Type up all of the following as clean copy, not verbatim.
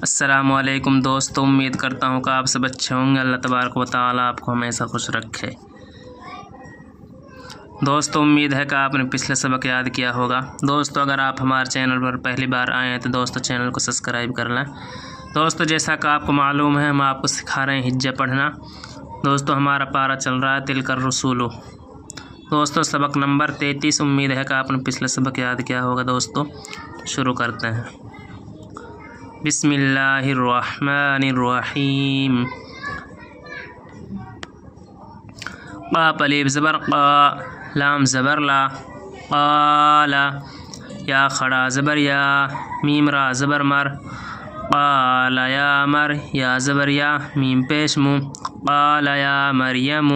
السلام علیکم دوستوں، امید کرتا ہوں کہ آپ سب اچھے ہوں گے۔ اللہ تبارک و تعالیٰ آپ کو ہمیشہ خوش رکھے۔ دوستوں، امید ہے کہ آپ نے پچھلے سبق یاد کیا ہوگا۔ دوستوں، اگر آپ ہمارے چینل پر پہلی بار آئے ہیں تو دوستوں چینل کو سبسکرائب کر لیں۔ دوستوں، جیسا کہ آپ کو معلوم ہے ہم آپ کو سکھا رہے ہیں ہجہ پڑھنا۔ دوستوں، ہمارا پارہ چل رہا ہے تلک الرسول۔ دوستوں، سبق نمبر 33، امید ہے کہ آپ نے پچھلے سبق یاد کیا ہوگا۔ دوستوں، شروع کرتے ہیں۔ بسم اللہ الرحمن الرحیم۔ قاف الف زبر قا، لام زبر لا، قال، یا کھڑا زبر یا، میم را زبر مر، قال یا مر، یا زبر یا، میم پیش مو، قال یا مریم،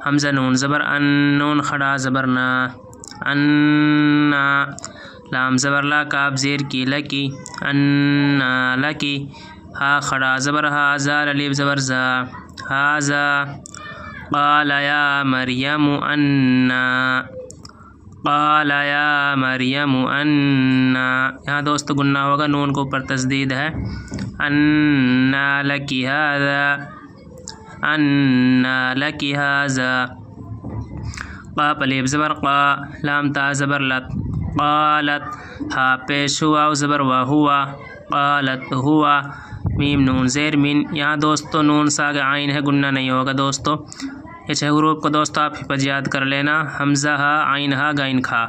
حمزہ نون زبر ان، نون کھڑا زبر نا، انا، لام زبر لا، کاف زیر کی لکی، انا لکی، ہا کھڑا زبر ہا، زال الف زبر زا، ہاذا، قال یا مریم انا، قال یا مریم انا، یہاں دوست گننا ہوگا، نون کو اوپر تشدید ہے، انا لکی ہذا، انا لکی ہذا، قاف الف زبر قا، لام تا زبر لت، قالت، ہا پیش ہوا و زبر وا ہوا، قالت ہوا، میم نون زیر من، یہاں دوستو نون ساگ عین ہے، گننا نہیں ہوگا۔ دوستو یہ 6 حروف کو دوستو آپ حفظ یاد کر لینا، حمزہ ہا، عین ہا، غین کھا۔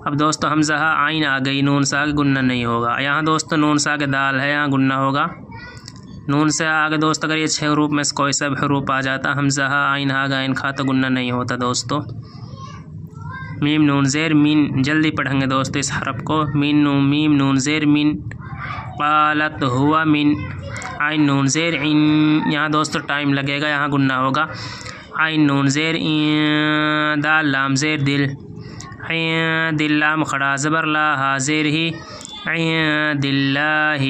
اب دوستو حمزہ ہا عین آ گئی، نون ساگ گننا نہیں ہوگا۔ یہاں دوستو نون ساگ دال ہے، یہاں گننا ہوگا۔ نون سے آگے دوست اگر یہ 6 حروف میں سے کوئی سا حروف آ جاتا، حمزہ ہا، عین ہا، غین کھا، تو گننا نہیں ہوتا۔ دوستو میم نون زیر من، جلدی پڑھیں گے دوستو اس حرف کو، میم نون زیر من، قالت ہوا من، عین نون زیر عین، یہاں دوستو ٹائم لگے گا، یہاں گننا ہوگا، عین نون زیر این، دال لام زیر دل، عند لام کھڑا زبر لا، ہا زیر ہی، عند اللہ،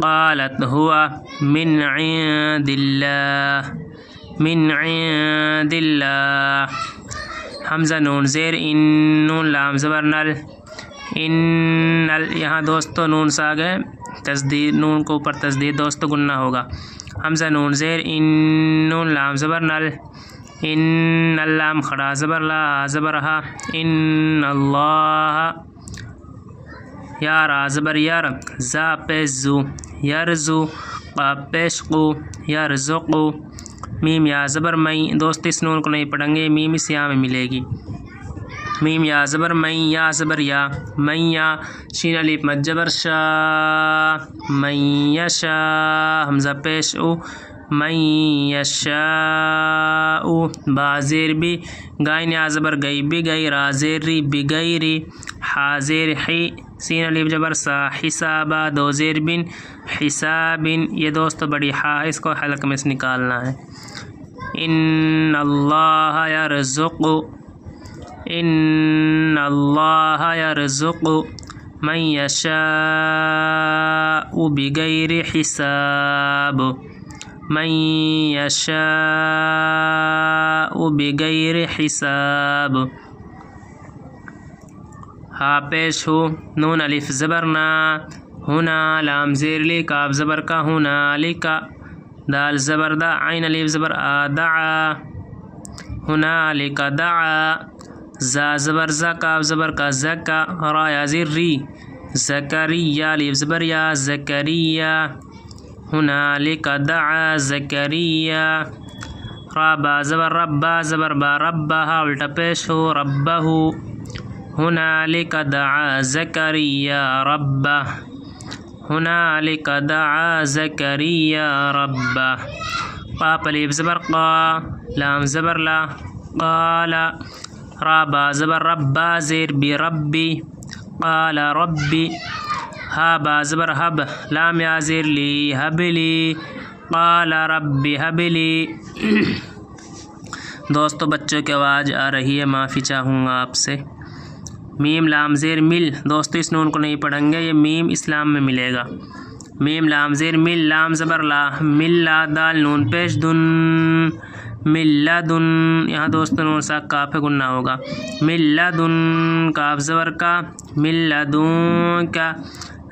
قالت ہوا من عند اللہ، من عند اللہ، حمزہ نون زیر ان، نون لام زبر نل، ان، یہاں دوستو نون ساگ ہے تشدید، نون کو اوپر تشدید، دوستو گننا ہوگا، حمزہ نون زیر ان، نون لام زبر نل، ان، لام کھڑا زبر لا، زبر ہا، ان اللہ، یا را زبر یر، زا پیش زو، یرزو، قاف پیش قو، یرزقو، میم یا زبر مئی، دوست اس نون کو نہیں پڑھیں گے، میم اس یا میں ملے گی، میم یا زبر مئی، یا زبر یا، میا، شین الف مد زبر شا، من یشا، حمزہ پیش او، من یشاء، با زیر بی، غین یا زبر گئی، بی گئی، را زیر ری، بغیری، حا زیر حی، سین الف زبر سا، حسابا، دو زیر بن، حسابن، یہ دوست بڑی حا ہے، اس کو حلق میں سے نکالنا ہے، ان اللہ یرزق، ان اللہ یرزق من یشاء بغیر حساب، من یشاء بغیر حساب، ہا پیش ہو، نون الف زبر نا، ہونا، لام زیر لی، کاف زبر کا، ہونا لکا، دال زبر دا، عین الف زبر آ، دعا، ہونا لکا دعا، زا زبر زا، کاف زبر کا، زکا، را یا زیر ری، زکریہ، الف زبر یا، زکریہ، ہونا لکا دعا زکریہ، را با زبر ربا، زبر با ربہ، الٹا پیش ہو، ربہ، ہنالک دعا زکریہ ربہ، ہنالک دعا زکریہ ربہ، قاف الف زبر قا، لام زبر لا، قال، را با زبر ربا، زیر بی ربی، قال ربی، ہا با زبر حب، لام یا زیر لی، حبلی، قال ربی حبلی۔ دوستو بچوں کی آواز آ رہی ہے، معافی چاہوں گا آپ سے۔ میم لام زیر مل، دوستو اس نون کو نہیں پڑھیں گے، یہ میم اسلام میں ملے گا، میم لام زیر مل، لام زبر لا، ملا، دال نون پیش دن، ملدن، یہاں دوستو نون ساک کاف گننا ہوگا، ملدن، کاف زبر کا، ملدن کا،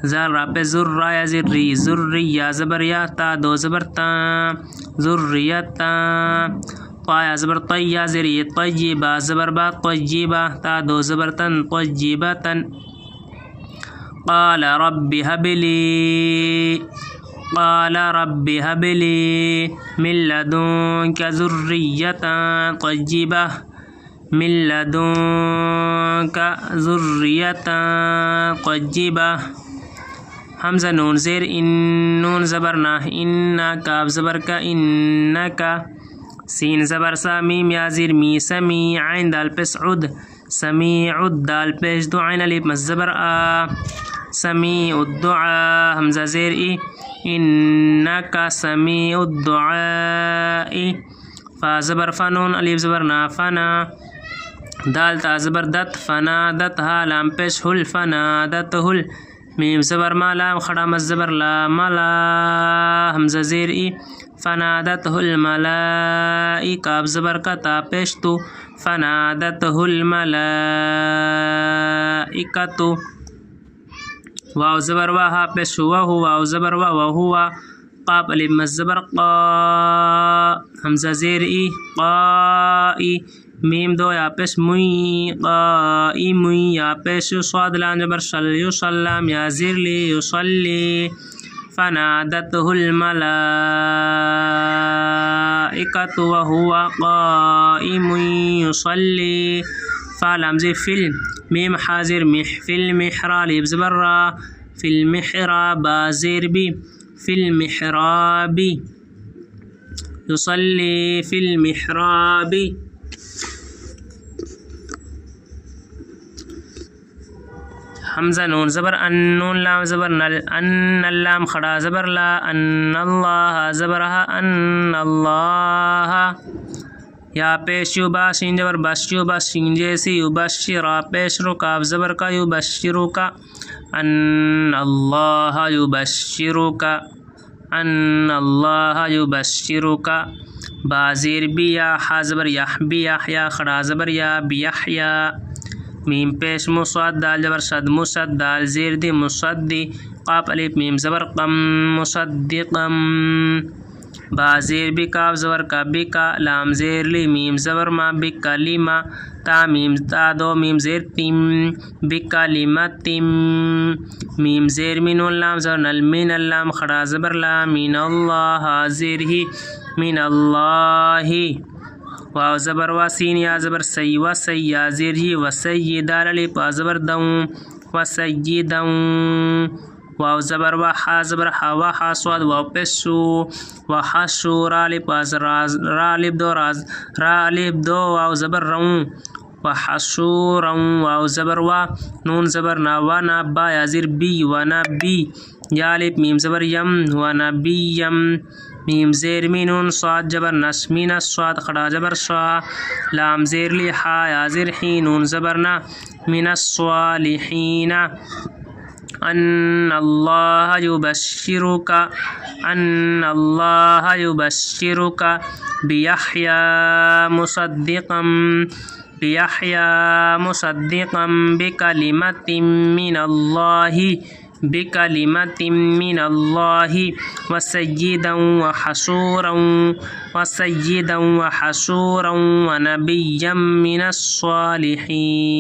زال را پیش زر را یا زری زری یا زبر یا تا دو زبر تا ذریتا طا یا زبر طی یا زری طیبا زبر با طیبا تا دو زبر تن طیبتا قال رب هب لي من لدنك ذرية طيبة من لدنك ذرية طيبة حمزة نون زیر ان نون زبر نہ ان کاف زبر کا انک سین زبر سا میم یا زیر می سمی عین دال پیش عد سمیع دال پیش دو عین الف مز زبر آ سمیع الدعاء حمزة زیر ای انک سمیع الدعاء فا زبر فنون الف زبر نا فنا دال تا زبر دت فنا دت ها لام پیش ہل فنا دت ہل میم زبر ما لام خڑا مز زبر لا ملا حمزة زیر ای فنادته الملائکہ اب زبر کا تا پیش تو فنادته الملائکۃ واو زبر وا ہا پیش ہوا ہوا واو زبر وا وہوا قاف الف مز زبر قا حمزة زیر ای قائی میم دو یا پیش موئی قائی موئی یا پیش صاد لام زبر شل یصلام یا زیر لی یصلی فنادته الملائکۃ وهو قائم یصلی فلام زیر فل میم حاضر مح فی المحراب زبر را فی المحراب زیر بی فی المحراب یصلی فی المحراب حمزہ نون زبر ان نون لام زبر نل ان اللام خڑا زبر لا ان اللہ زبرها ان اللہ یا پیش یو با شین زبر بش یو بش شین جیسی یو بشرا پیش رو کاف زبر کا یو بشرو کا ان اللہ یو بشرو کا ان اللہ یو بشرو کا بازیر بی یا حا زبر یح بی یحیا خڑا زبر یا بیحیا میم پیش مصاد دال زبر صد مصد دال زیر دی مصدی قاف الف میم زبر قم مصدقم با زیر بی کاف زبر کا بی کا لام زیر لی میم زبر ما بی کلمہ تا میم تا دو میم زیر تیم بی کلمتیم میم زیر مین اللام زبر نل مین اللام خڑا زبر لا مین اللہ زیر ہی مین اللہ واو زبر واسین یا زبر سی و سی یا زیر ہی و سی دال الف زبر دوں و سی دوں واو زبر و حا زبر حا و حا صاد واو پیشو و حشو را الف را الف دو راز را الف دو واو زبر روں و حشو روں واو زبر و نون زبر نا و نا با یا زیر بی و نا بی یا الف میم زبر یم و نا بی یم میم زیر مینون صاد جبر نش مین الصاد خڑا جبر شا لام زیر لی حا یا زیر حینون زبرنا من الصالحین ان اللہ یبشرک ان اللہ یبشرک بیحیا مصدقا بکلمت من اللہ بکلمت من اللہ وسیدا وحصورا ونبیا من الصالحین